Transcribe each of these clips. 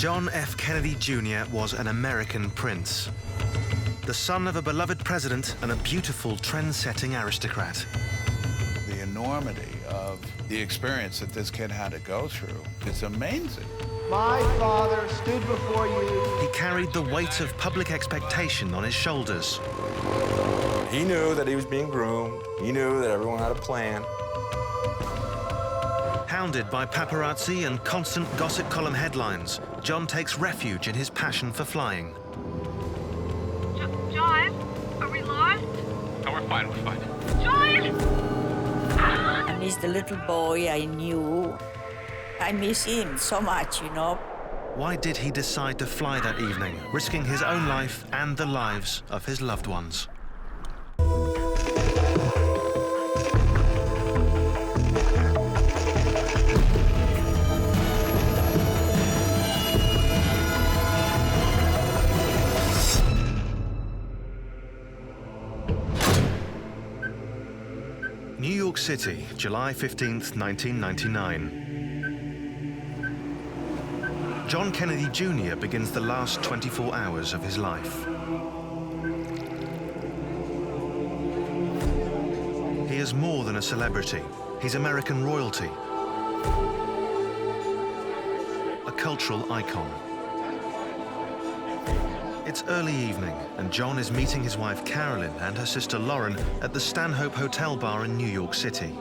John F. Kennedy Jr. was an American prince, the son of a beloved president and a beautiful trend-setting aristocrat. The enormity of the experience that this kid had to go through is amazing. My father stood before you. He carried the weight of public expectation on his shoulders. He knew that he was being groomed. He knew that everyone had a plan. Hounded by paparazzi and constant gossip column headlines, John takes refuge in his passion for flying. John, are we lost? No, we're fine, we're fine. John! I miss the little boy I knew. I miss him so much, you know. Why did he decide to fly that evening, risking his own life and the lives of his loved ones? New York City, July 15th, 1999. John Kennedy Jr. begins the last 24 hours of his life. He is more than a celebrity. He's American royalty, a cultural icon. It's early evening, and John is meeting his wife Carolyn and her sister Lauren at the Stanhope Hotel bar in New York City.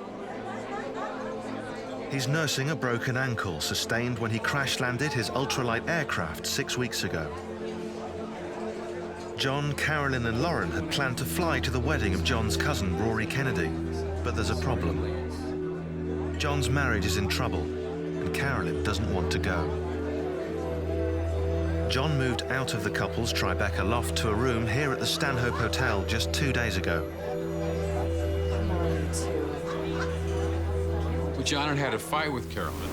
He's nursing a broken ankle sustained when he crash-landed his ultralight aircraft 6 weeks ago. John, Carolyn and Lauren had planned to fly to the wedding of John's cousin, Rory Kennedy, but there's a problem. John's marriage is in trouble, and Carolyn doesn't want to go. John moved out of the couple's Tribeca loft to a room here at the Stanhope Hotel just 2 days ago. Well, John had a fight with Carolyn,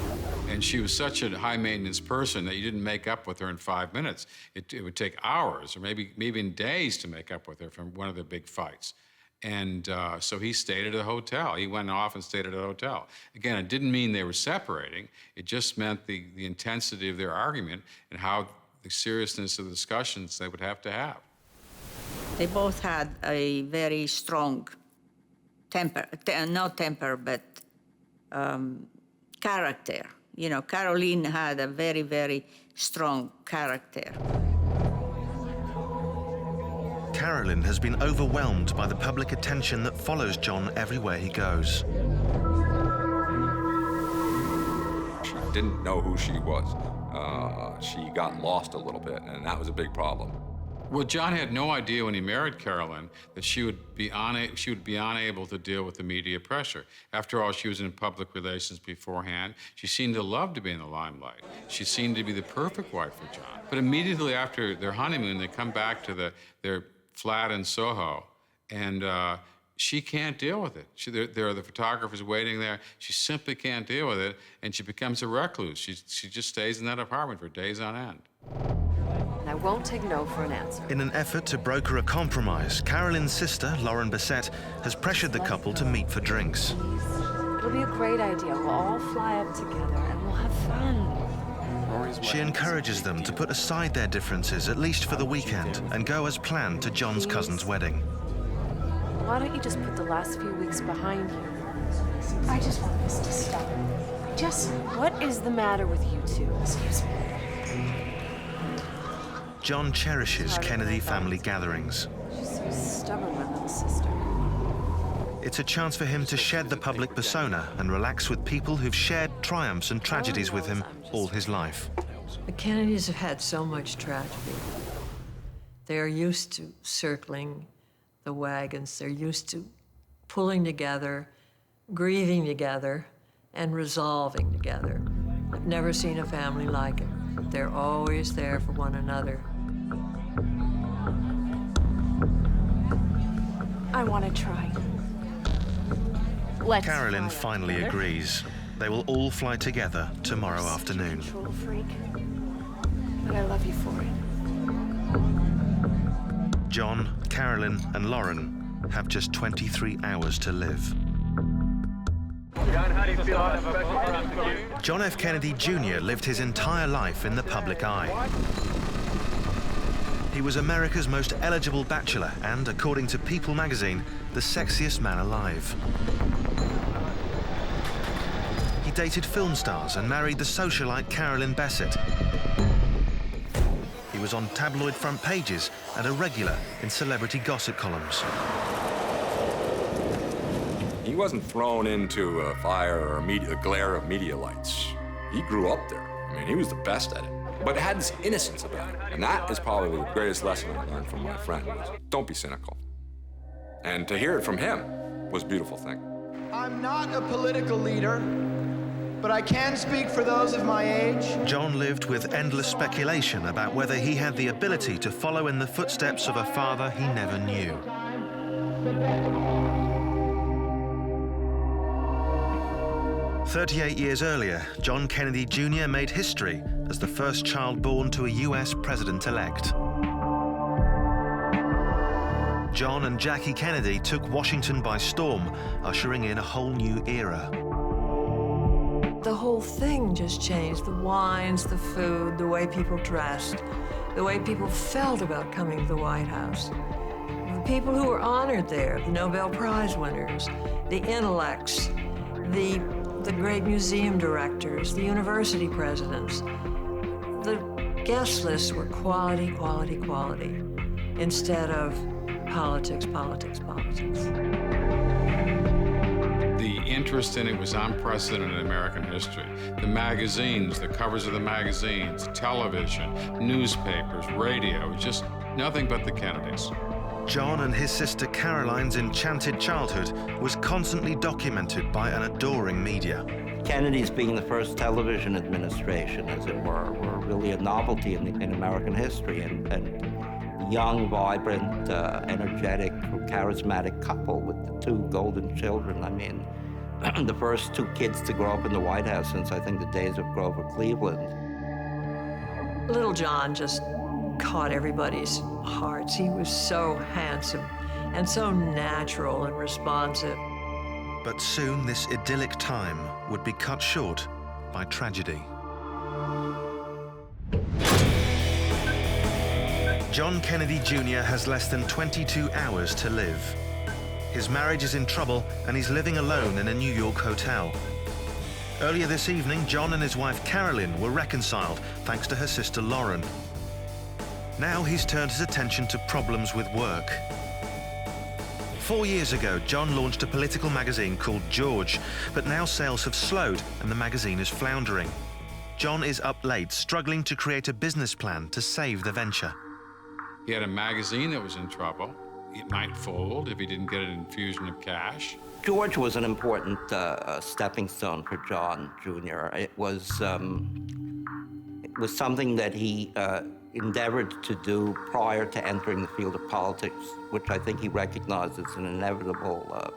and she was such a high-maintenance person that you didn't make up with her in 5 minutes. It would take hours, or maybe even days to make up with her from one of the big fights. And so he stayed at a hotel. He went off and stayed at a hotel. Again, it didn't mean they were separating. It just meant the intensity of their argument and how the seriousness of the discussions they would have to have. They both had a very strong temper, not temper, but character. You know, Caroline had a very, very strong character. Carolyn has been overwhelmed by the public attention that follows John everywhere he goes. She didn't know who she was. She got lost a little bit, and that was a big problem. Well, John had no idea when he married Carolyn that she would be unable to deal with the media pressure. After all, she was in public relations beforehand. She seemed to love to be in the limelight. She seemed to be the perfect wife for John. But immediately after their honeymoon, they come back to their flat in Soho, and she can't deal with it. There are the photographers waiting there. She simply can't deal with it, and she becomes a recluse. She just stays in that apartment for days on end. I won't take no for an answer. In an effort to broker a compromise, Carolyn's sister, Carolyn Bessette, has pressured the couple to meet for drinks. It'll be a great idea. We'll all fly up together and we'll have fun. She encourages them to put aside their differences, at least for the weekend, and go as planned to John's cousin's wedding. Why don't you just put the last few weeks behind you? I just want this to stop. What is the matter with you two? Excuse me. John cherishes Kennedy family gatherings. She's so stubborn, my little sister. It's a chance for him to shed the public persona and relax with people who've shared triumphs and tragedies with him all his life. The Kennedys have had so much tragedy. They're used to circling the wagons. They're used to pulling together, grieving together, and resolving together. I've never seen a family like it. They're always there for one another. I want to try. Carolyn finally agrees. They will all fly together tomorrow afternoon. Control freak. But I love you for it. John, Carolyn, and Lauren have just 23 hours to live. John F. Kennedy Jr. lived his entire life in the public eye. He was America's most eligible bachelor and, according to People magazine, the sexiest man alive. He dated film stars and married the socialite Carolyn Bessette. He was on tabloid front pages and a regular in celebrity gossip columns. He wasn't thrown into a fire or a glare of media lights. He grew up there. I mean, he was the best at it. But it had this innocence about it. And that is probably the greatest lesson I learned from my friend was, don't be cynical. And to hear it from him was a beautiful thing. I'm not a political leader, but I can speak for those of my age. John lived with endless speculation about whether he had the ability to follow in the footsteps of a father he never knew. 38 years earlier, John Kennedy Jr. made history as the first child born to a US president-elect. John and Jackie Kennedy took Washington by storm, ushering in a whole new era. The whole thing just changed. The wines, the food, the way people dressed, the way people felt about coming to the White House. The people who were honored there, the Nobel Prize winners, the intellects, the great museum directors, the university presidents. The guest lists were quality, quality, quality, instead of politics, politics, politics. The interest in it was unprecedented in American history. The magazines, the covers of the magazines, television, newspapers, radio, just nothing but the Kennedys. John and his sister Caroline's enchanted childhood was constantly documented by an adoring media. Kennedy's being the first television administration, as it were really a novelty in American history. And young, vibrant, energetic, charismatic couple with the two golden children. I mean, the first two kids to grow up in the White House since, I think, the days of Grover Cleveland. Little John just caught everybody's hearts. He was so handsome and so natural and responsive. But soon this idyllic time would be cut short by tragedy. John Kennedy Jr. has less than 22 hours to live. His marriage is in trouble and he's living alone in a New York hotel. Earlier this evening, John and his wife Carolyn were reconciled thanks to her sister Lauren. Now he's turned his attention to problems with work. 4 years ago, John launched a political magazine called George, but now sales have slowed and the magazine is floundering. John is up late, struggling to create a business plan to save the venture. He had a magazine that was in trouble. It might fold if he didn't get an infusion of cash. George was an important stepping stone for John Jr. It was something that he endeavored to do prior to entering the field of politics, which I think he recognized as an inevitable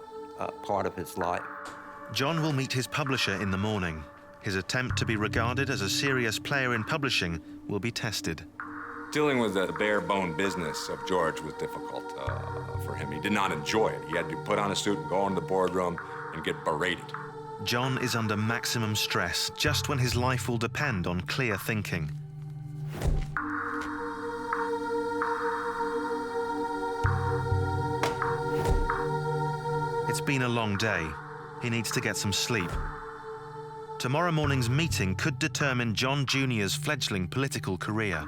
part of his life. John will meet his publisher in the morning. His attempt to be regarded as a serious player in publishing will be tested. Dealing with the bare-bone business of George was difficult for him. He did not enjoy it. He had to put on a suit and go into the boardroom and get berated. John is under maximum stress just when his life will depend on clear thinking. It's been a long day. He needs to get some sleep. Tomorrow morning's meeting could determine John Jr.'s fledgling political career.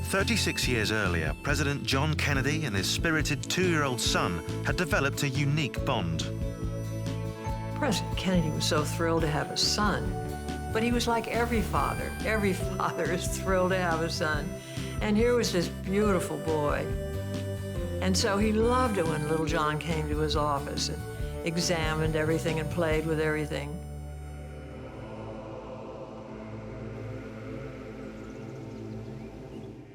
"36 years earlier, President John Kennedy and his spirited 2-year-old son had developed a unique bond. President Kennedy was so thrilled to have a son, but he was like every father. Every father is thrilled to have a son. And here was this beautiful boy. And so he loved it when little John came to his office and examined everything and played with everything.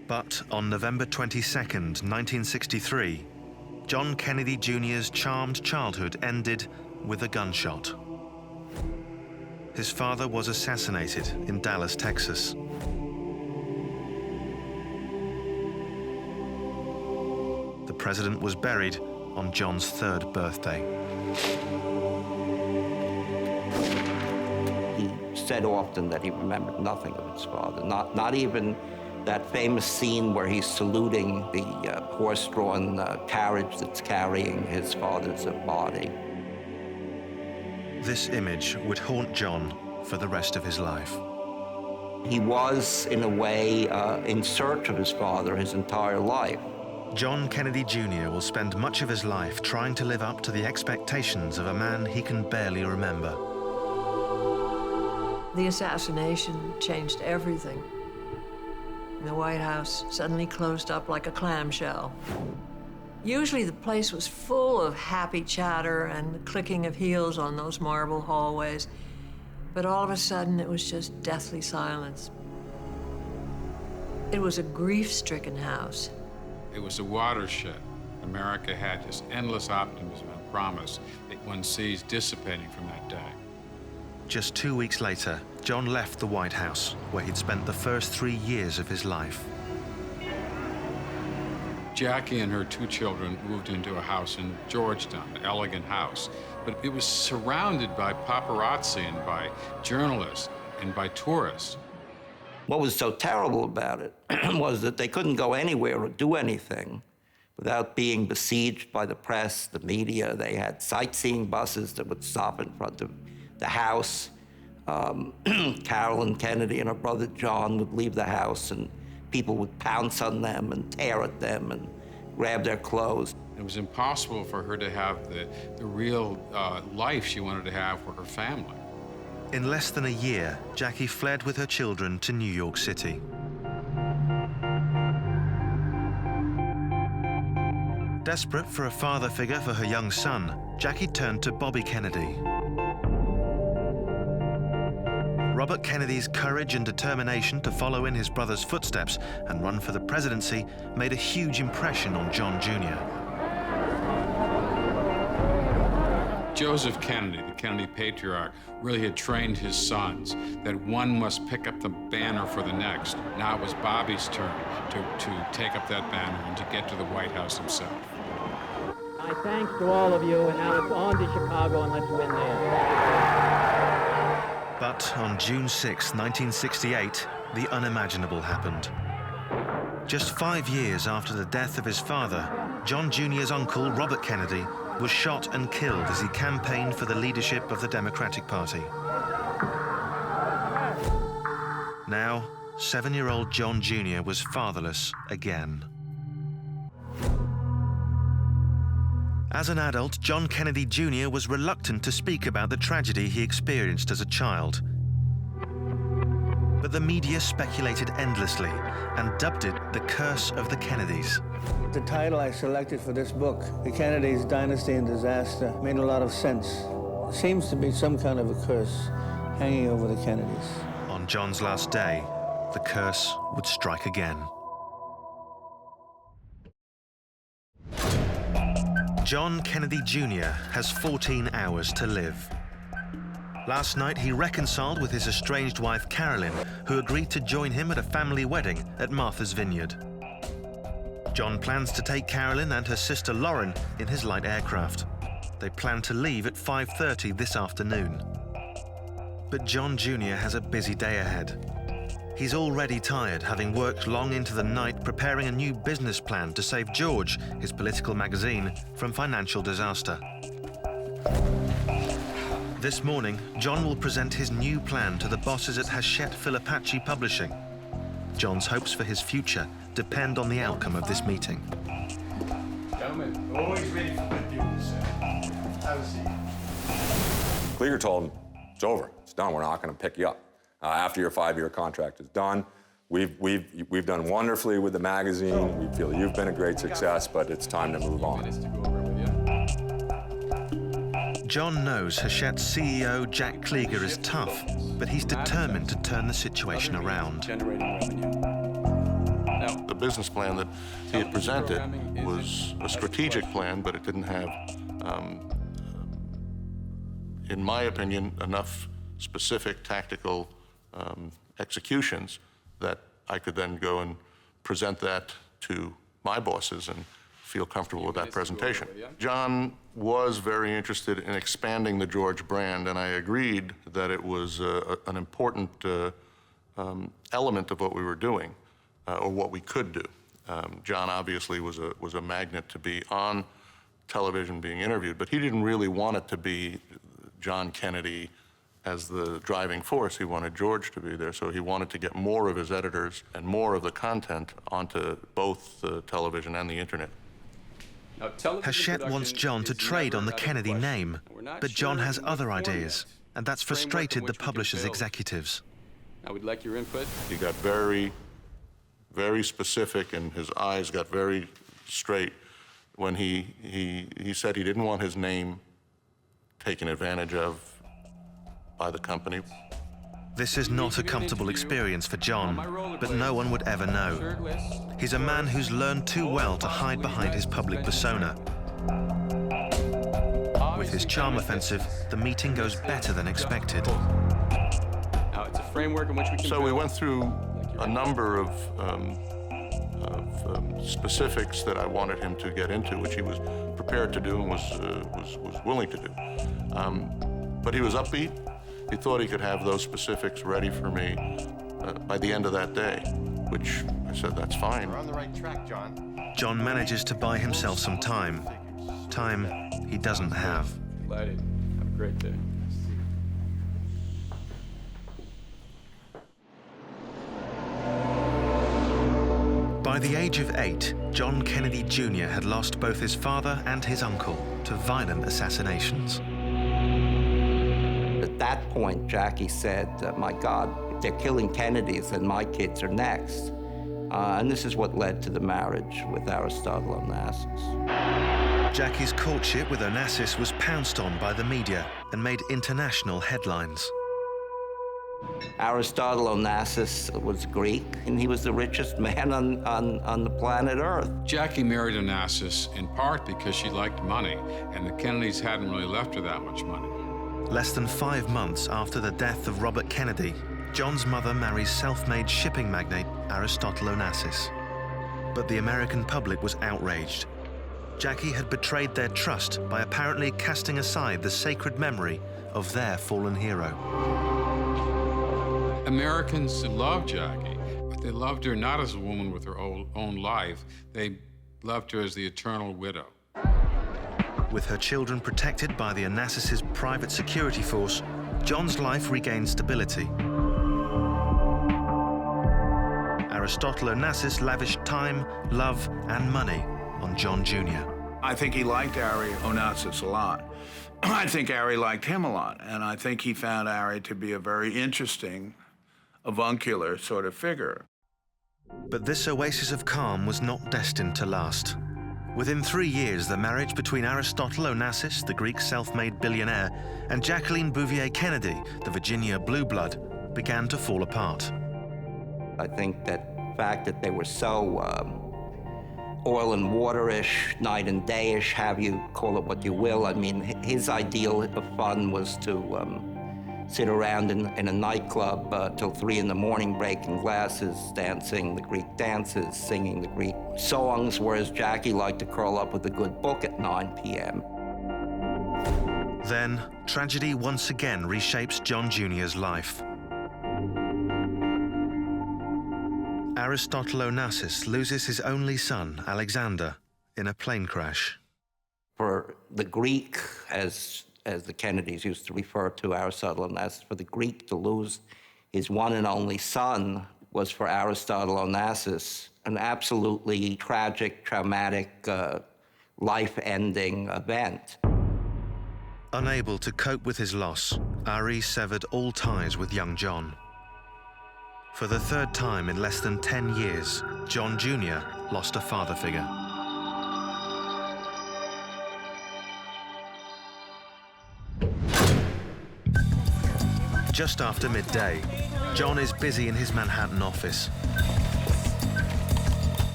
But on November 22nd, 1963, John Kennedy Jr.'s charmed childhood ended with a gunshot. His father was assassinated in Dallas, Texas. president was buried on John's 3rd birthday. He said often that he remembered nothing of his father, not even that famous scene where he's saluting the horse-drawn carriage that's carrying his father's body. This image would haunt John for the rest of his life. He was, in a way, in search of his father his entire life. John Kennedy Jr. will spend much of his life trying to live up to the expectations of a man he can barely remember. The assassination changed everything. The White House suddenly closed up like a clamshell. Usually the place was full of happy chatter and the clicking of heels on those marble hallways, but all of a sudden it was just deathly silence. It was a grief-stricken house. It was a watershed. America had this endless optimism and promise that one sees dissipating from that day. Just 2 weeks later, John left the White House, where he'd spent the first 3 years of his life. Jackie and her 2 children moved into a house in Georgetown, an elegant house, but it was surrounded by paparazzi and by journalists and by tourists. What was so terrible about it was that they couldn't go anywhere or do anything without being besieged by the press, the media. They had sightseeing buses that would stop in front of the house. Carolyn Kennedy and her brother John would leave the house and people would pounce on them and tear at them and grab their clothes. It was impossible for her to have the real life she wanted to have for her family. In less than a year, Jackie fled with her children to New York City. Desperate for a father figure for her young son, Jackie turned to Bobby Kennedy. Robert Kennedy's courage and determination to follow in his brother's footsteps and run for the presidency made a huge impression on John Jr. Joseph Kennedy, the Kennedy patriarch, really had trained his sons that one must pick up the banner for the next. Now it was Bobby's turn to take up that banner and to get to the White House himself. My thanks to all of you, and now it's on to Chicago and let's win there. But on June 6, 1968, the unimaginable happened. Just 5 years after the death of his father, John Jr.'s uncle, Robert Kennedy, was shot and killed as he campaigned for the leadership of the Democratic Party. Now, 7-year-old John Jr. was fatherless again. As an adult, John Kennedy Jr. was reluctant to speak about the tragedy he experienced as a child. But the media speculated endlessly and dubbed it the Curse of the Kennedys. The title I selected for this book, The Kennedys, Dynasty and Disaster, made a lot of sense. It seems to be some kind of a curse hanging over the Kennedys. On John's last day, the curse would strike again. John Kennedy Jr. has 14 hours to live. Last night, he reconciled with his estranged wife, Carolyn, who agreed to join him at a family wedding at Martha's Vineyard. John plans to take Carolyn and her sister Lauren in his light aircraft. They plan to leave at 5:30 this afternoon. But John Jr. has a busy day ahead. He's already tired, having worked long into the night preparing a new business plan to save George, his political magazine, from financial disaster. This morning, John will present his new plan to the bosses at Hachette Philipacci Publishing. John's hopes for his future depend on the outcome of this meeting. Gentlemen, always ready for good news. Have a seat. Klieger told him, it's over, it's done, we're not gonna pick you up. After your 5-year contract is done, we've done wonderfully with the magazine. We feel you've been a great success, but it's time to move on. John knows Hachette's CEO, Jack Klieger, is tough, but he's determined to turn the situation around. The business plan that he had presented was a strategic plan, but it didn't have, in my opinion, enough specific tactical executions that I could then go and present that to my bosses and feel comfortable with that presentation. John was very interested in expanding the George brand, and I agreed that it was an important element of what we were doing, or what we could do. John obviously was a magnet to be on television being interviewed, but he didn't really want it to be John Kennedy as the driving force. He wanted George to be there, so he wanted to get more of his editors and more of the content onto both the television and the internet. Hachette wants John to trade on the Kennedy name, but John has other ideas, and that's frustrated the publisher's executives. I would like your input. He got very, very specific, and his eyes got very straight when he said he didn't want his name taken advantage of by the company. This is not a comfortable experience for John, but no one would ever know. He's a man who's learned too well to hide behind his public persona. With his charm offensive, the meeting goes better than expected. Now, it's a framework in which we can So we went through a number of specifics that I wanted him to get into, which he was prepared to do and was willing to do. But he was upbeat. He thought he could have those specifics ready for me by the end of that day, which I said, that's fine. We're on the right track, John. John manages to buy himself some time. Time he doesn't have. Delighted. Have a great day. By the age of 8, John Kennedy Jr. had lost both his father and his uncle to violent assassinations. At that point, Jackie said, my God, if they're killing Kennedys, then my kids are next. And this is what led to the marriage with Aristotle Onassis. Jackie's courtship with Onassis was pounced on by the media and made international headlines. Aristotle Onassis was Greek, and he was the richest man on the planet Earth. Jackie married Onassis in part because she liked money, and the Kennedys hadn't really left her that much money. Less than 5 months after the death of Robert Kennedy, John's mother marries self-made shipping magnate Aristotle Onassis. But the American public was outraged. Jackie had betrayed their trust by apparently casting aside the sacred memory of their fallen hero. Americans loved Jackie, but they loved her not as a woman with her own life. They loved her as the eternal widow. With her children protected by the Onassis' private security force, John's life regained stability. Aristotle Onassis lavished time, love, and money on John Jr. I think he liked Ari Onassis a lot. I think Ari liked him a lot, and I think he found Ari to be a very interesting, avuncular sort of figure. But this oasis of calm was not destined to last. Within 3 years, the marriage between Aristotle Onassis, the Greek self-made billionaire, and Jacqueline Bouvier Kennedy, the Virginia blue blood, began to fall apart. I think that fact that they were so oil and water-ish, night and day-ish, have you call it what you will. I mean, his ideal of fun was to sit around in a nightclub till 3 in the morning, breaking glasses, dancing the Greek dances, singing the Greek songs, whereas Jackie liked to curl up with a good book at 9 p.m. Then, tragedy once again reshapes John Jr.'s life. Aristotle Onassis loses his only son, Alexander, in a plane crash. For the Greek, as the Kennedys used to refer to Aristotle Onassis, for the Greek to lose his one and only son was for Aristotle Onassis an absolutely tragic, traumatic, life-ending event. Unable to cope with his loss, Ari severed all ties with young John. For the 3rd time in less than 10 years, John Jr. lost a father figure. Just after midday, John is busy in his Manhattan office.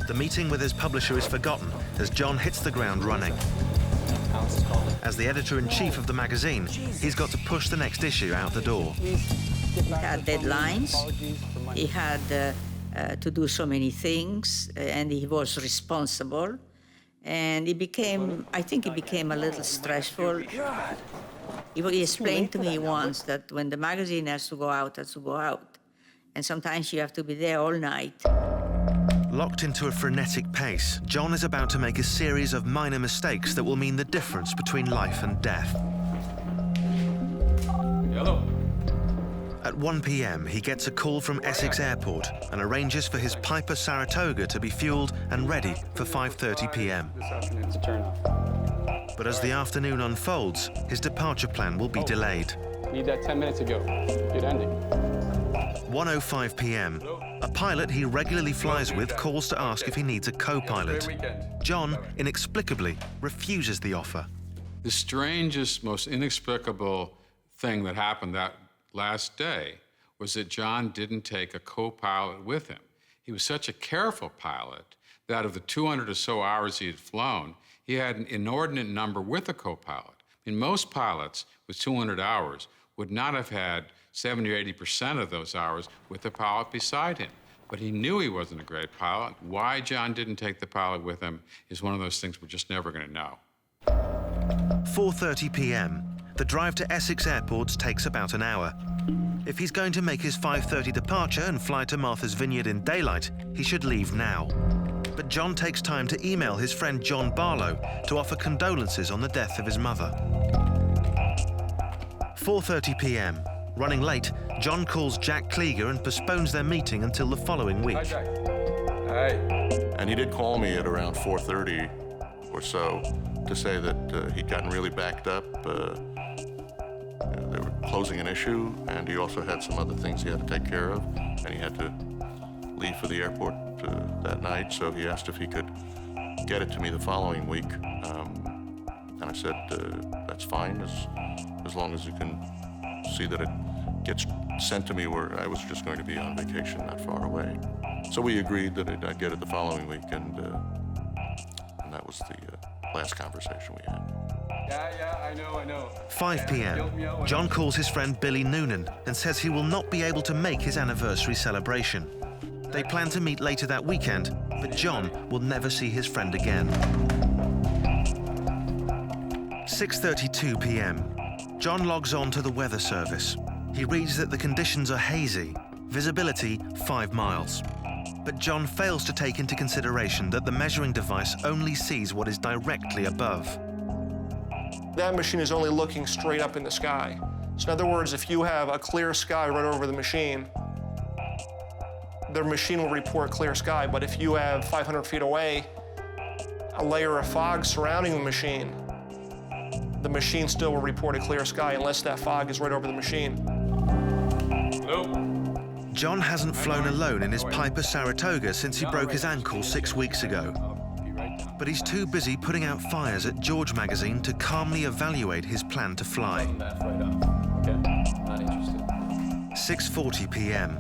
The meeting with his publisher is forgotten as John hits the ground running. As the editor-in-chief of the magazine, he's got to push the next issue out the door. He had deadlines, he had to do so many things, and he was responsible. And I think it became a little stressful. He explained to me once that when the magazine has to go out, it has to go out. And sometimes you have to be there all night. Locked into a frenetic pace, John is about to make a series of minor mistakes that will mean the difference between life and death. Hello. At 1 p.m., he gets a call from Essex Airport and arranges for his Piper Saratoga to be fueled and ready for 5:30 p.m. This afternoon's a turn off. But as the afternoon unfolds, his departure plan will be delayed. Need that 10 minutes ago. Good ending. 1:05 p.m. A pilot he regularly flies with calls to ask if he needs a co-pilot. John, inexplicably, refuses the offer. The strangest, most inexplicable thing that happened that last day was that John didn't take a co-pilot with him. He was such a careful pilot that out of the 200 or so hours he had flown, he had an inordinate number with a co-pilot. I mean, most pilots with 200 hours would not have had 70 or 80% of those hours with the pilot beside him. But he knew he wasn't a great pilot. Why John didn't take the pilot with him is one of those things we're just never going to know. 4:30 p.m. The drive to Essex Airport takes about an hour. If he's going to make his 5:30 departure and fly to Martha's Vineyard in daylight, he should leave now. But John takes time to email his friend John Barlow to offer condolences on the death of his mother. 4:30 p.m. Running late, John calls Jack Klieger and postpones their meeting until the following week. Hi, Jack. Hi. And he did call me at around 4:30 or so to say that he'd gotten really backed up. They were closing an issue, and he also had some other things he had to take care of, and he had to leave for the airport that night, so he asked if he could get it to me the following week. And I said, that's fine, as long as you can see that it gets sent to me where I was just going to be on vacation not far away. So we agreed that I'd get it the following week, and that was the last conversation we had. Yeah, I know. 5 p.m. John calls his friend Billy Noonan and says he will not be able to make his anniversary celebration. They plan to meet later that weekend, but John will never see his friend again. 6:32 p.m. John logs on to the weather service. He reads that the conditions are hazy, visibility 5 miles. But John fails to take into consideration that the measuring device only sees what is directly above. That machine is only looking straight up in the sky. So in other words, if you have a clear sky right over the machine will report clear sky. But if you have 500 feet away, a layer of fog surrounding the machine still will report a clear sky unless that fog is right over the machine. Hello. John hasn't flown alone in his Piper Saratoga since he broke his ankle 6 weeks ago. But he's too busy putting out fires at George magazine to calmly evaluate his plan to fly. Okay, not interested. 6:40 p.m.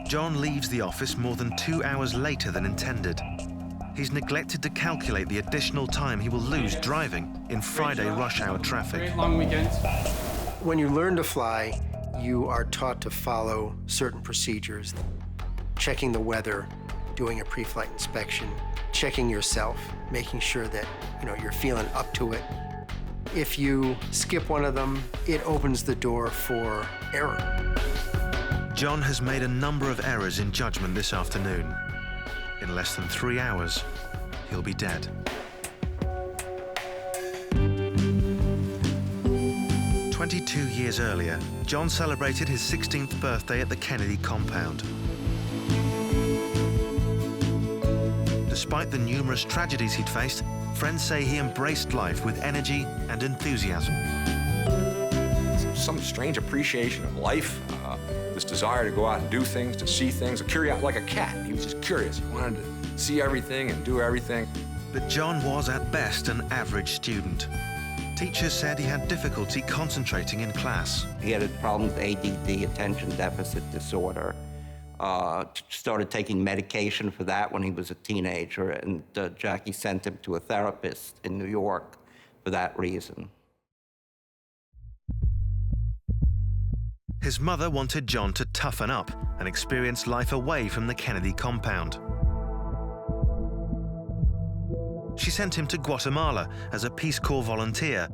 John leaves the office more than 2 hours later than intended. He's neglected to calculate the additional time he will lose driving in Friday rush hour traffic. Great long weekends. When you learn to fly, you are taught to follow certain procedures. Checking the weather, doing a pre-flight inspection, checking yourself, making sure that you're feeling up to it. If you skip one of them, it opens the door for error. John has made a number of errors in judgment this afternoon. In less than 3 hours, he'll be dead. "22 years earlier, John celebrated his 16th birthday at the Kennedy compound. Despite the numerous tragedies he'd faced, friends say he embraced life with energy and enthusiasm. Some strange appreciation of life, this desire to go out and do things, to see things, like a cat. He was just curious. He wanted to see everything and do everything. But John was at best an average student. Teachers said he had difficulty concentrating in class. He had a problem with ADD, attention deficit disorder. Started taking medication for that when he was a teenager, and Jackie sent him to a therapist in New York for that reason. His mother wanted John to toughen up and experience life away from the Kennedy compound. She sent him to Guatemala as a Peace Corps volunteer,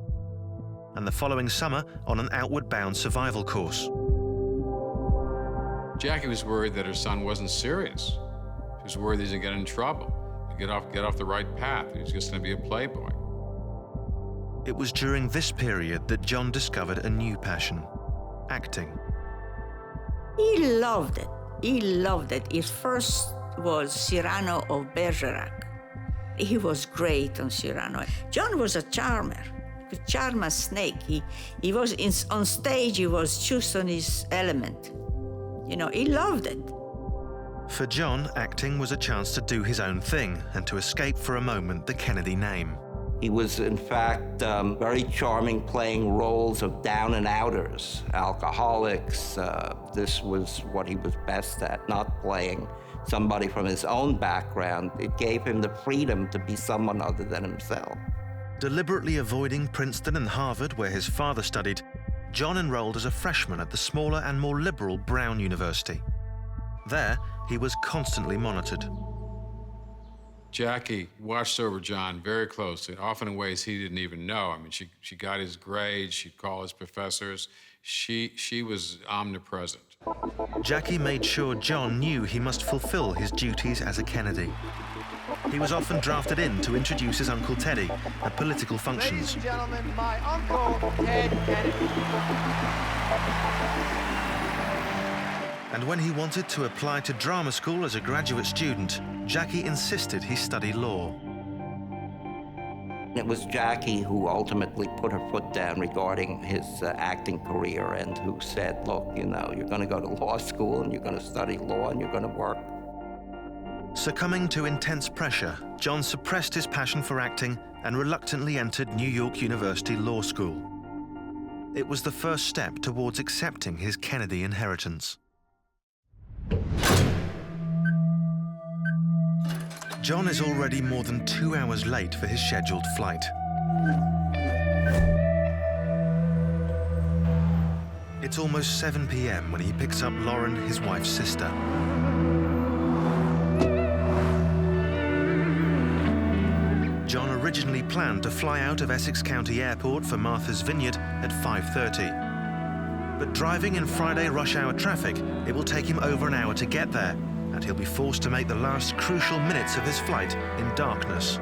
and the following summer on an outward-bound survival course. Jackie was worried that her son wasn't serious. She was worried he was going to get in trouble, get off the right path. He was just going to be a playboy. It was during this period that John discovered a new passion: acting. He loved it. He loved it. It first was Cyrano of Bergerac. He was great on Cyrano. John was a charmer. He could charm a snake. He was on stage, he was just on his element. You know, he loved it. For John, acting was a chance to do his own thing and to escape for a moment the Kennedy name. He was, in fact, very charming, playing roles of down and outers, alcoholics. This was what he was best at, not playing somebody from his own background. It gave him the freedom to be someone other than himself. Deliberately avoiding Princeton and Harvard, where his father studied, John enrolled as a freshman at the smaller and more liberal Brown University. There, he was constantly monitored. Jackie watched over John very closely, often in ways he didn't even know. I mean, she got his grades, she'd call his professors. She was omnipresent. Jackie made sure John knew he must fulfill his duties as a Kennedy. He was often drafted in to introduce his Uncle Teddy at political functions. Ladies and gentlemen, my Uncle Ted Kennedy. And when he wanted to apply to drama school as a graduate student, Jackie insisted he study law. It was Jackie who ultimately put her foot down regarding his acting career and who said, look, you know, you're going to go to law school and you're going to study law and you're going to work. Succumbing to intense pressure, John suppressed his passion for acting and reluctantly entered New York University Law School. It was the first step towards accepting his Kennedy inheritance. John is already more than 2 hours late for his scheduled flight. It's almost 7 p.m. when he picks up Lauren, his wife's sister. John originally planned to fly out of Essex County Airport for Martha's Vineyard at 5:30. But driving in Friday rush hour traffic, it will take him over an hour to get there, and he'll be forced to make the last crucial minutes of his flight in darkness.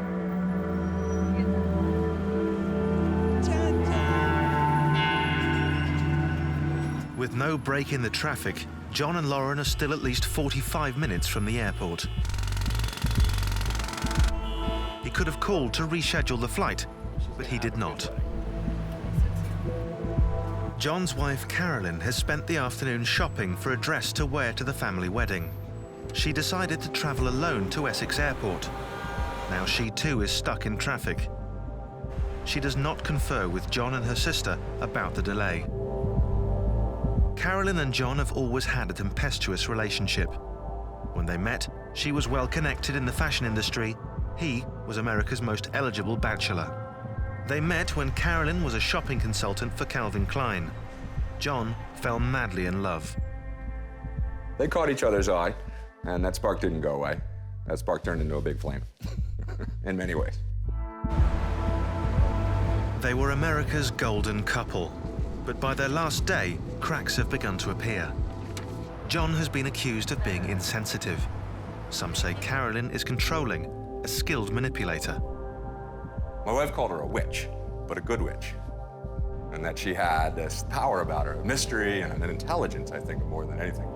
With no break in the traffic, John and Lauren are still at least 45 minutes from the airport. He could have called to reschedule the flight, but he did not. John's wife, Carolyn, has spent the afternoon shopping for a dress to wear to the family wedding. She decided to travel alone to Essex Airport. Now she too is stuck in traffic. She does not confer with John and her sister about the delay. Carolyn and John have always had a tempestuous relationship. When they met, she was well connected in the fashion industry. He was America's most eligible bachelor. They met when Carolyn was a shopping consultant for Calvin Klein. John fell madly in love. They caught each other's eye, and that spark didn't go away. That spark turned into a big flame, in many ways. They were America's golden couple, but by their last day, cracks have begun to appear. John has been accused of being insensitive. Some say Carolyn is controlling, a skilled manipulator. My wife called her a witch, but a good witch. And that she had this power about her, a mystery and an intelligence, I think, more than anything.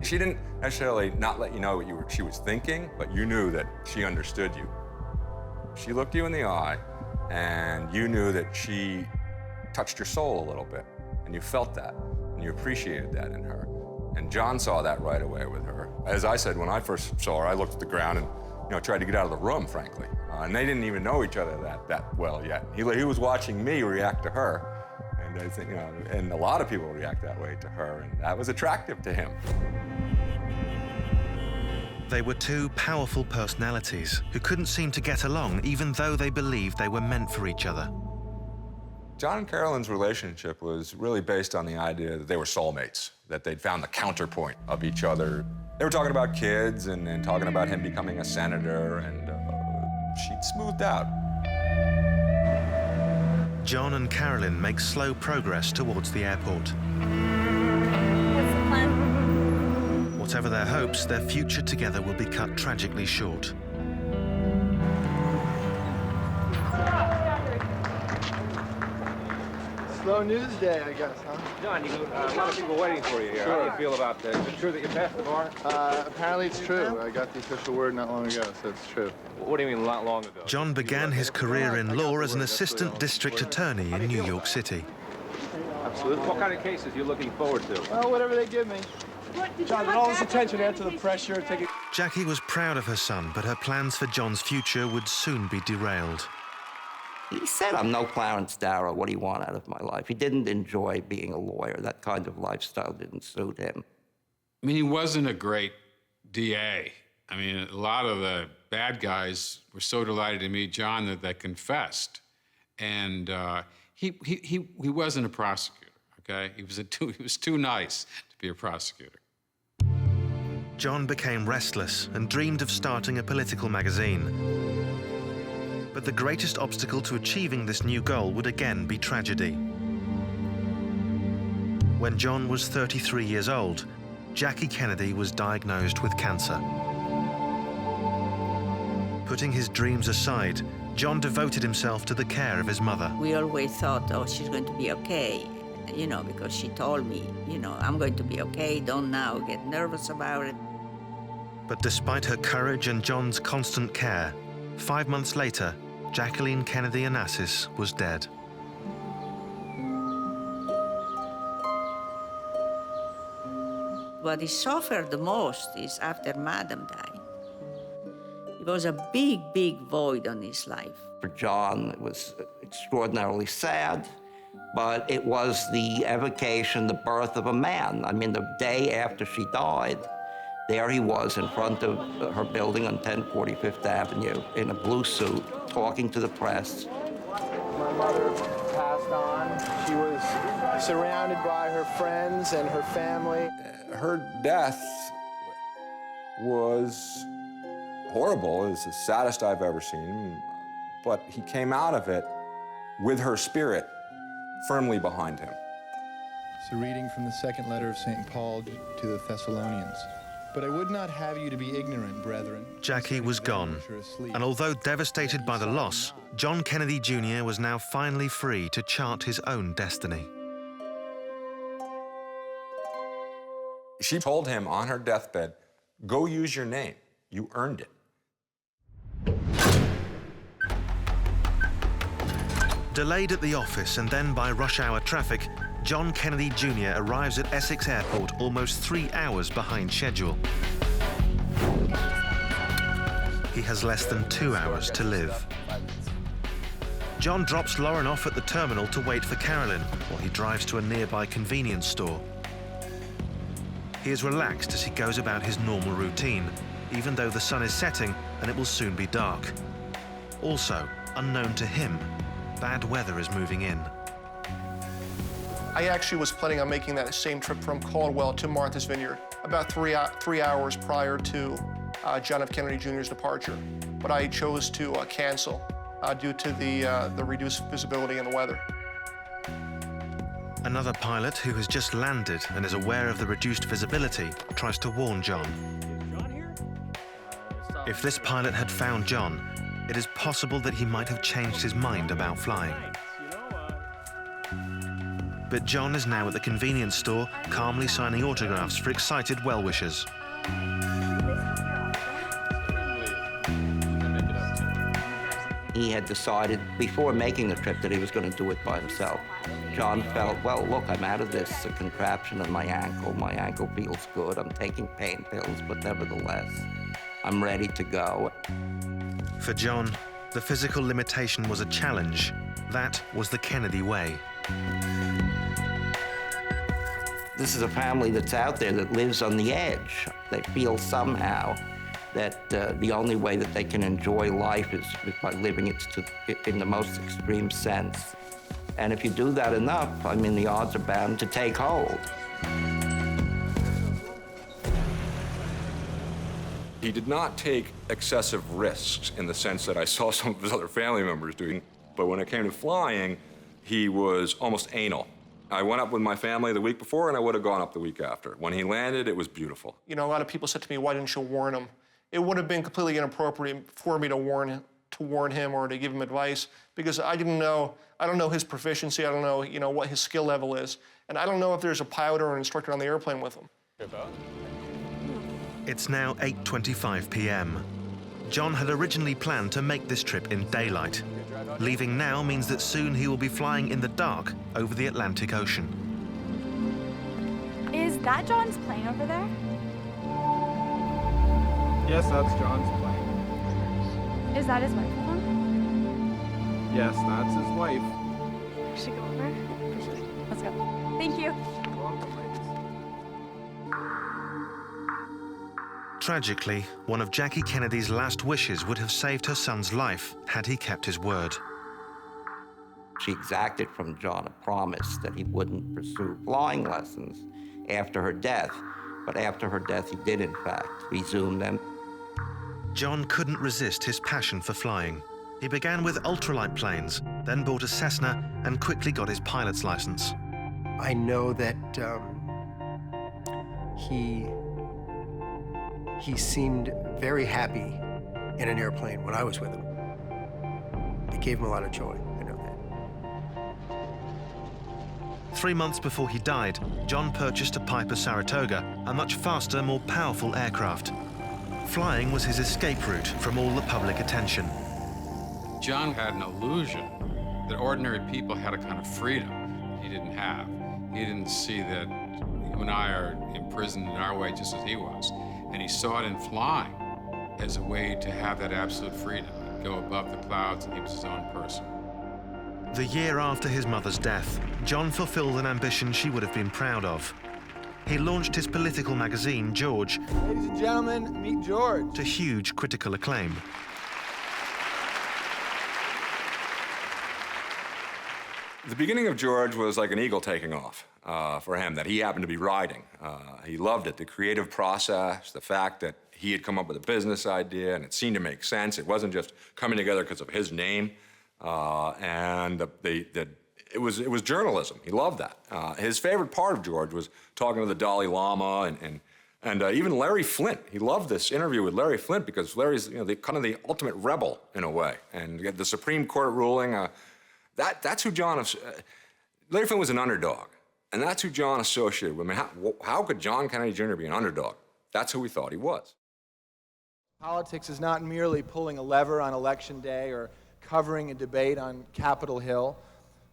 She didn't necessarily not let you know what she was thinking, but you knew that she understood you. She looked you in the eye, and you knew that she touched your soul a little bit, and you felt that, and you appreciated that in her. And John saw that right away with her. As I said, when I first saw her, I looked at the ground and tried to get out of the room, frankly. And they didn't even know each other that well yet. He was watching me react to her, and I think, and a lot of people react that way to her, and that was attractive to him. They were two powerful personalities who couldn't seem to get along, even though they believed they were meant for each other. John and Carolyn's relationship was really based on the idea that they were soulmates, that they'd found the counterpoint of each other. They were talking about kids and talking about him becoming a senator and she'd smoothed out. John and Carolyn make slow progress towards the airport. What's the plan? Whatever their hopes, their future together will be cut tragically short. Slow news day, I guess, huh? John, a lot of people waiting for you here. How do you feel about this? Is it true that you passed the bar? Apparently it's true. I got the official word not long ago, so it's true. What do you mean not long ago? John began his career in law as an assistant district attorney in New York City. Absolutely. What kind of cases are you looking forward to? Well, whatever they give me. John, all this attention, answer the pressure, take it. Jackie was proud of her son, but her plans for John's future would soon be derailed. He said, I'm no Clarence Darrow. What do you want out of my life? He didn't enjoy being a lawyer. That kind of lifestyle didn't suit him. I mean, he wasn't a great DA. I mean, a lot of the bad guys were so delighted to meet John that they confessed. And he wasn't a prosecutor, okay? He was too nice to be a prosecutor. John became restless and dreamed of starting a political magazine. But the greatest obstacle to achieving this new goal would again be tragedy. When John was 33 years old, Jackie Kennedy was diagnosed with cancer. Putting his dreams aside, John devoted himself to the care of his mother. We always thought, oh, she's going to be okay, you know, because she told me, you know, I'm going to be okay, don't now get nervous about it. But despite her courage and John's constant care, 5 months later, Jacqueline Kennedy Onassis was dead. What he suffered the most is after Madam died. It was a big, big void on his life. For John, it was extraordinarily sad, but it was the evocation, the birth of a man. I mean, the day after she died, there he was in front of her building on 1040 Fifth Avenue in a blue suit, talking to the press. My mother passed on. She was surrounded by her friends and her family. Her death was horrible. It was the saddest I've ever seen. But he came out of it with her spirit firmly behind him. It's a reading from the second letter of St. Paul to the Thessalonians. But I would not have you to be ignorant, brethren. Jackie was gone, and although devastated by the loss, John Kennedy Jr. was now finally free to chart his own destiny. She told him on her deathbed, go use your name. You earned it. Delayed at the office and then by rush hour traffic, John Kennedy Jr. arrives at Essex Airport almost 3 hours behind schedule. He has less than 2 hours to live. John drops Lauren off at the terminal to wait for Carolyn while he drives to a nearby convenience store. He is relaxed as he goes about his normal routine, even though the sun is setting and it will soon be dark. Also, unknown to him, bad weather is moving in. I actually was planning on making that same trip from Caldwell to Martha's Vineyard about three hours prior to John F. Kennedy Jr.'s departure, but I chose to cancel due to the reduced visibility and the weather. Another pilot who has just landed and is aware of the reduced visibility tries to warn John. If this pilot had found John, it is possible that he might have changed his mind about flying. But John is now at the convenience store, calmly signing autographs for excited well-wishers. He had decided before making the trip that he was going to do it by himself. John felt, well, look, I'm out of this contraption on my ankle. My ankle feels good. I'm taking pain pills, but nevertheless, I'm ready to go. For John, the physical limitation was a challenge. That was the Kennedy way. This is a family that's out there that lives on the edge. They feel somehow that the only way that they can enjoy life is by living it in the most extreme sense. And if you do that enough, I mean, the odds are bound to take hold. He did not take excessive risks in the sense that I saw some of his other family members doing, but when it came to flying, he was almost anal. I went up with my family the week before, and I would have gone up the week after. When he landed, it was beautiful. You know, a lot of people said to me, why didn't you warn him? It would have been completely inappropriate for me to warn him or to give him advice, because I don't know his proficiency, I don't know, what his skill level is, and I don't know if there's a pilot or an instructor on the airplane with him. It's now 8:25 p.m. John had originally planned to make this trip in daylight. Leaving now means that soon he will be flying in the dark over the Atlantic Ocean. Is that John's plane over there? Yes, that's John's plane. Is that his wife with him? Yes, that's his wife. We should go over. Let's go. Thank you. Tragically, one of Jackie Kennedy's last wishes would have saved her son's life had he kept his word. She exacted from John a promise that he wouldn't pursue flying lessons after her death, but after her death he did in fact resume them. John couldn't resist his passion for flying. He began with ultralight planes, then bought a Cessna and quickly got his pilot's license. I know that he seemed very happy in an airplane when I was with him. It gave him a lot of joy, I know that. 3 months before he died, John purchased a Piper Saratoga, a much faster, more powerful aircraft. Flying was his escape route from all the public attention. John had an illusion that ordinary people had a kind of freedom he didn't have. He didn't see that you and I are imprisoned in our way just as he was. And he saw it in flying as a way to have that absolute freedom, go above the clouds, and he was his own person. The year after his mother's death, John fulfilled an ambition she would have been proud of. He launched his political magazine, George, Ladies and gentlemen, meet George. To huge critical acclaim. The beginning of George was like an eagle taking off for him, that he happened to be riding. He loved it, the creative process, the fact that he had come up with a business idea and it seemed to make sense. It wasn't just coming together because of his name. It was journalism. He loved that. His favorite part of George was talking to the Dalai Lama and even Larry Flint. He loved this interview with Larry Flint because Larry's kind of the ultimate rebel in a way. And the Supreme Court ruling, that's who John... Larry Flint was an underdog, and that's who John associated with. I mean, how could John Kennedy Jr. be an underdog? That's who we thought he was. Politics is not merely pulling a lever on Election Day or covering a debate on Capitol Hill.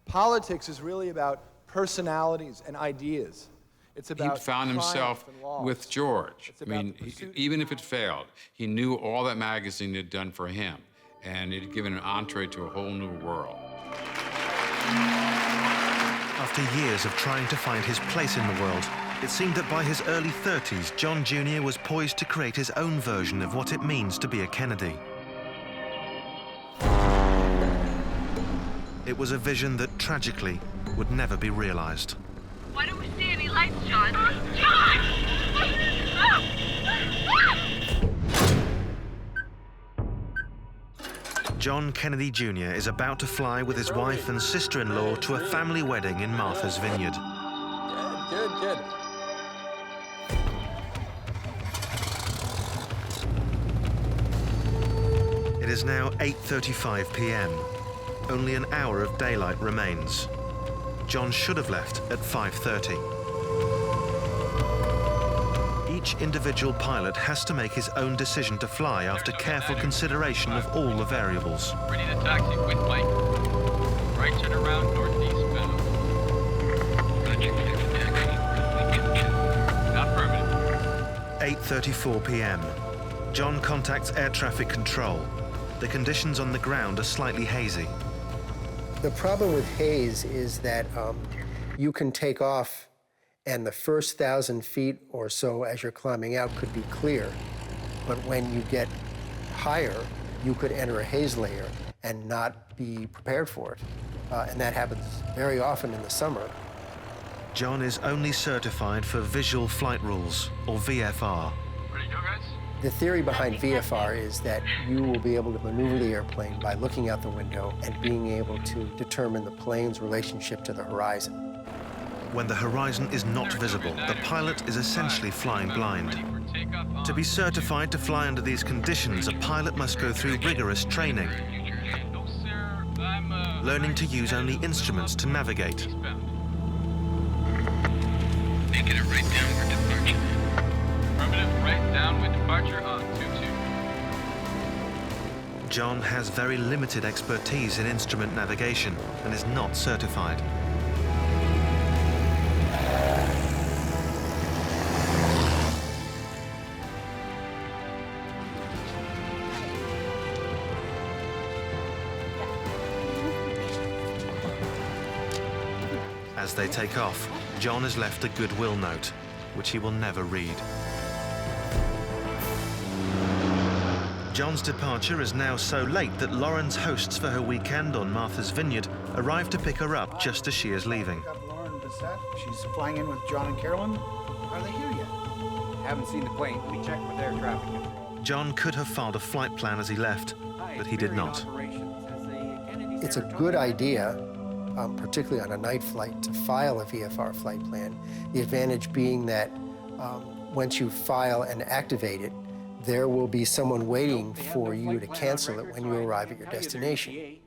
Politics is really about personalities and ideas. It's about he found himself with George. I mean, even if it failed, he knew all that magazine had done for him, and it had given an entree to a whole new world. After years of trying to find his place in the world, it seemed that by his early 30s, John Jr. was poised to create his own version of what it means to be a Kennedy. It was a vision that, tragically, would never be realized. Why don't we see any lights, John? John! John Kennedy Jr. is about to fly with his wife and sister-in-law to a family wedding in Martha's Vineyard. Good. It is now 8:35 p.m. Only an hour of daylight remains. John should have left at 5:30. Each individual pilot has to make his own decision to fly after careful consideration of all the variables. Ready to taxi with Mike. Right turn around, northeast bound. Affirmative. 8:34 p.m. John contacts air traffic control. The conditions on the ground are slightly hazy. The problem with haze is that you can take off and the first 1,000 feet or so as you're climbing out could be clear. But when you get higher, you could enter a haze layer and not be prepared for it. And that happens very often in the summer. John is only certified for Visual Flight Rules, or VFR. Ready to go, guys? The theory behind VFR is that you will be able to maneuver the airplane by looking out the window and being able to determine the plane's relationship to the horizon. When the horizon is not visible, the pilot is essentially flying blind. To be certified to fly under these conditions, a pilot must go through rigorous training, learning to use only instruments to navigate. Making it right downward departure. Affirmative, right downward departure on 22. John has very limited expertise in instrument navigation and is not certified. As they take off, John has left a goodwill note, which he will never read. John's departure is now so late that Lauren's hosts for her weekend on Martha's Vineyard arrive to pick her up just as she is leaving. Carolyn Bessette. She's flying in with John and Carolyn. Are they here yet? Haven't seen the plane. We checked with air traffic control. John could have filed a flight plan as he left, but he did not. It's a good idea, particularly on a night flight, to file a VFR flight plan. The advantage being that once you file and activate it, there will be someone waiting for you to cancel it when you arrive at your destination.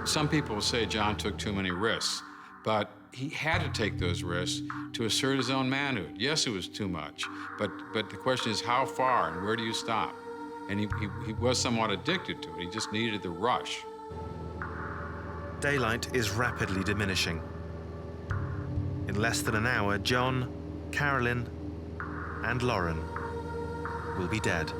Some people will say John took too many risks, but he had to take those risks to assert his own manhood. Yes, it was too much, but the question is how far and where do you stop? And he was somewhat addicted to it. He just needed the rush. Daylight is rapidly diminishing. In less than an hour, John, Carolyn, and Lauren will be dead.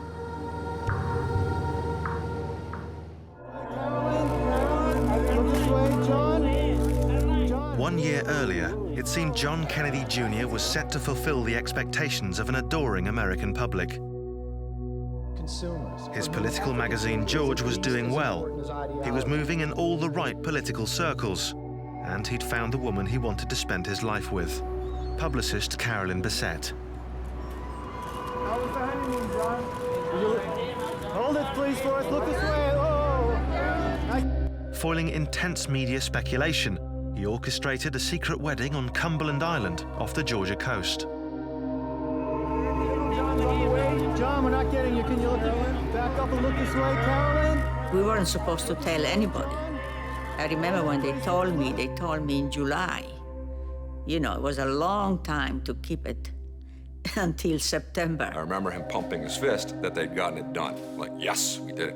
One year earlier, it seemed John Kennedy Jr. was set to fulfill the expectations of an adoring American public. His political magazine, George, was doing well. He was moving in all the right political circles, and he'd found the woman he wanted to spend his life with, publicist Carolyn Bessette. How was the honeymoon, John? Hold it, please, for us. Look this way. Oh! Foiling intense media speculation, he orchestrated a secret wedding on Cumberland Island off the Georgia coast. John, we're not getting you. Can you look back up and look this way, Carolyn? We weren't supposed to tell anybody. I remember when they told me in July. You know, it was a long time to keep it until September. I remember him pumping his fist that they'd gotten it done. Like, yes, we did it.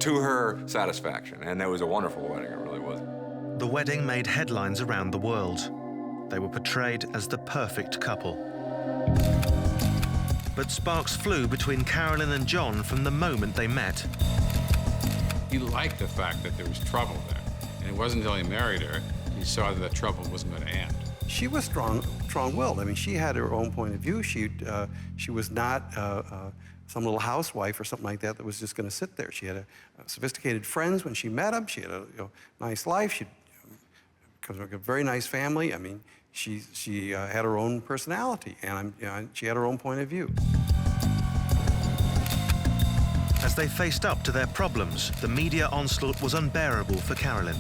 To her satisfaction. And it was a wonderful wedding, it really was. The wedding made headlines around the world. They were portrayed as the perfect couple. But sparks flew between Carolyn and John from the moment they met. He liked the fact that there was trouble there. And it wasn't until he married her, he saw that the trouble wasn't going to end. She was strong-willed. I mean, she had her own point of view. She was not some little housewife or something like that was just going to sit there. She had sophisticated friends when she met them. She had a nice life. She comes from a very nice family. I mean, she had her own personality, and she had her own point of view. As they faced up to their problems, the media onslaught was unbearable for Carolyn.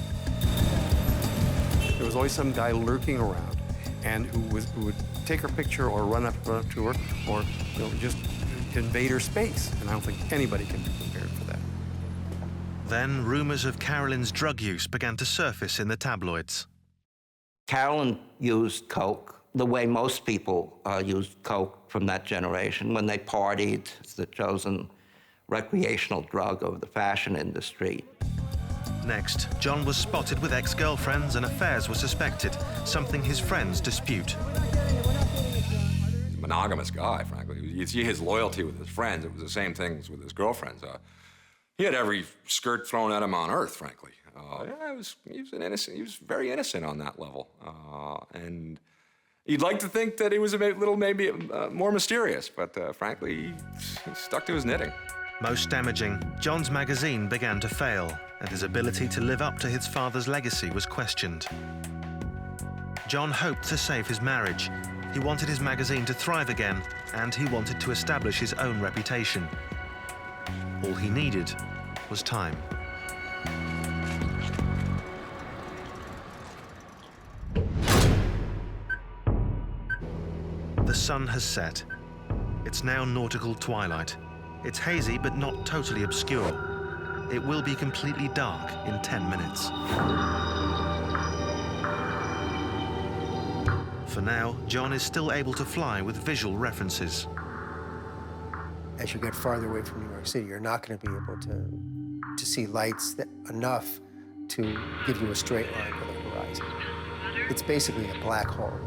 There was always some guy lurking around, and who would take her picture or run up to her, or just invade her space. And I don't think anybody can be prepared for that. Then rumors of Carolyn's drug use began to surface in the tabloids. Carolyn used coke the way most people used coke from that generation. When they partied, it's the chosen recreational drug of the fashion industry. Next, John was spotted with ex-girlfriends and affairs were suspected, something his friends dispute. He's a monogamous guy, frankly. You see his loyalty with his friends. It was the same thing as with his girlfriends. He had every skirt thrown at him on earth, frankly. He was an innocent. He was very innocent on that level, and you'd like to think that he was a little maybe more mysterious, but frankly, he stuck to his knitting. Most damaging, John's magazine began to fail, and his ability to live up to his father's legacy was questioned. John hoped to save his marriage. He wanted his magazine to thrive again, and he wanted to establish his own reputation. All he needed was time. The sun has set. It's now nautical twilight. It's hazy, but not totally obscure. It will be completely dark in 10 minutes. For now, John is still able to fly with visual references. As you get farther away from New York City, you're not going to be able to see lights enough to give you a straight line for the horizon. It's basically a black hole.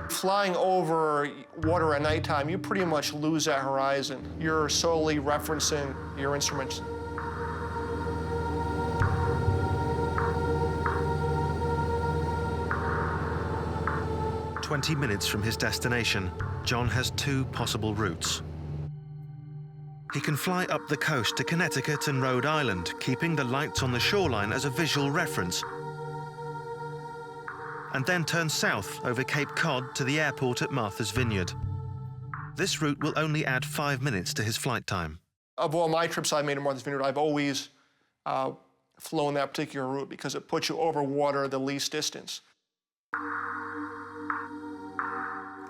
Flying over water at nighttime, you pretty much lose that horizon. You're solely referencing your instruments. "20 minutes from his destination, John has two possible routes. He can fly up the coast to Connecticut and Rhode Island, keeping the lights on the shoreline as a visual reference, and then turn south over Cape Cod to the airport at Martha's Vineyard. This route will only add 5 minutes to his flight time. Of all my trips I've made to Martha's Vineyard, I've always flown that particular route because it puts you over water the least distance.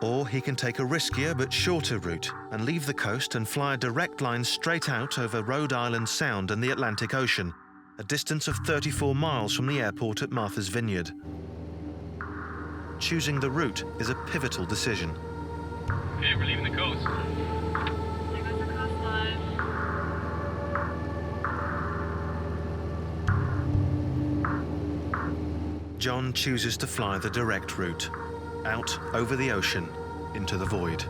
Or he can take a riskier but shorter route and leave the coast and fly a direct line straight out over Rhode Island Sound and the Atlantic Ocean, a distance of 34 miles from the airport at Martha's Vineyard. Choosing the route is a pivotal decision. Okay, we're leaving the coast. There goes the coastline. John chooses to fly the direct route, out over the ocean into the void.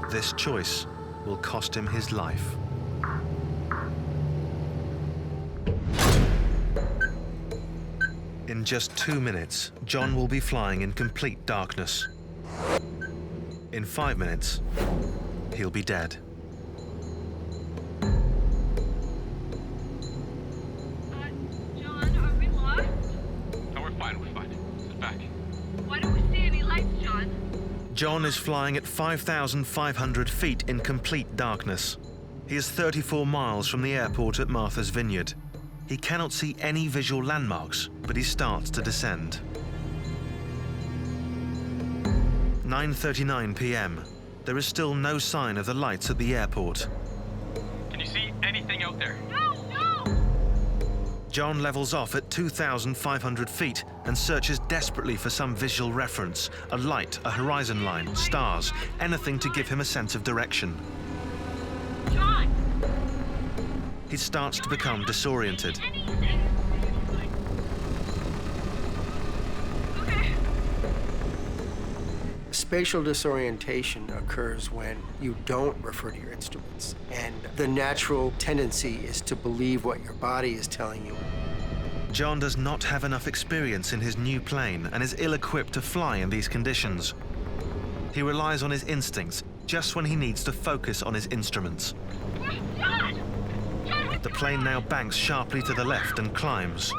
This choice will cost him his life. In just 2 minutes, John will be flying in complete darkness. In 5 minutes, he'll be dead. John, are we lost? No, we're fine. Sit back. Why don't we see any lights, John? John is flying at 5,500 feet in complete darkness. He is 34 miles from the airport at Martha's Vineyard. He cannot see any visual landmarks, but he starts to descend. 9:39 p.m. There is still no sign of the lights at the airport. Can you see anything out there? No! John levels off at 2,500 feet and searches desperately for some visual reference, a light, a horizon line, stars, anything to give him a sense of direction. John! He starts to become disoriented. Okay. Spatial disorientation occurs when you don't refer to your instruments, and the natural tendency is to believe what your body is telling you. John does not have enough experience in his new plane and is ill-equipped to fly in these conditions. He relies on his instincts just when he needs to focus on his instruments. The plane now banks sharply to the left and climbs.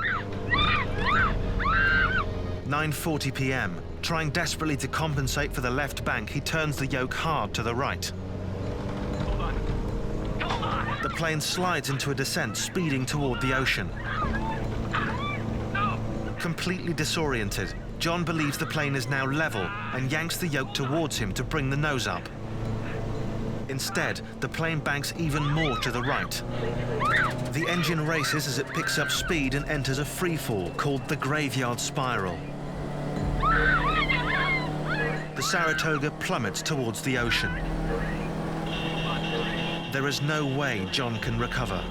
9:40 p.m. Trying desperately to compensate for the left bank, he turns the yoke hard to the right. The plane slides into a descent, speeding toward the ocean. Completely disoriented, John believes the plane is now level and yanks the yoke towards him to bring the nose up. Instead, the plane banks even more to the right. The engine races as it picks up speed and enters a free fall called the graveyard spiral. The Saratoga plummets towards the ocean. There is no way John can recover.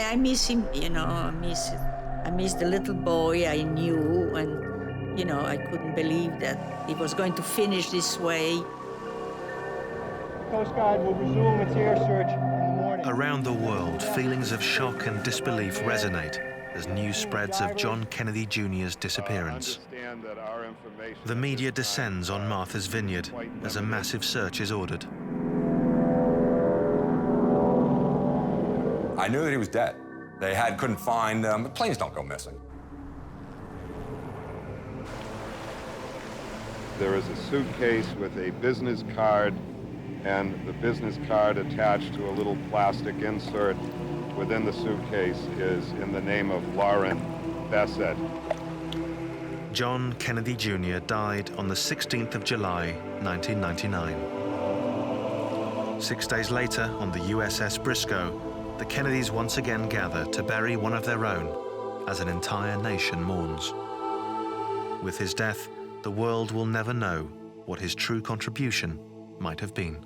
I miss him, I miss I missed the little boy I knew, and, you know, I couldn't believe that it was going to finish this way. Coast Guard will resume its air search in the morning. Around the world, feelings of shock and disbelief resonate as news spreads of John Kennedy Jr.'s disappearance. The media descends on Martha's Vineyard as a massive search is ordered. I knew that he was dead. They couldn't find him. Planes don't go missing. There is a suitcase with a business card and the business card attached to a little plastic insert within the suitcase is in the name of Carolyn Bessette. John Kennedy Jr. died on the 16th of July, 1999. 6 days later, on the USS Briscoe, the Kennedys once again gather to bury one of their own as an entire nation mourns. With his death, the world will never know what his true contribution might have been.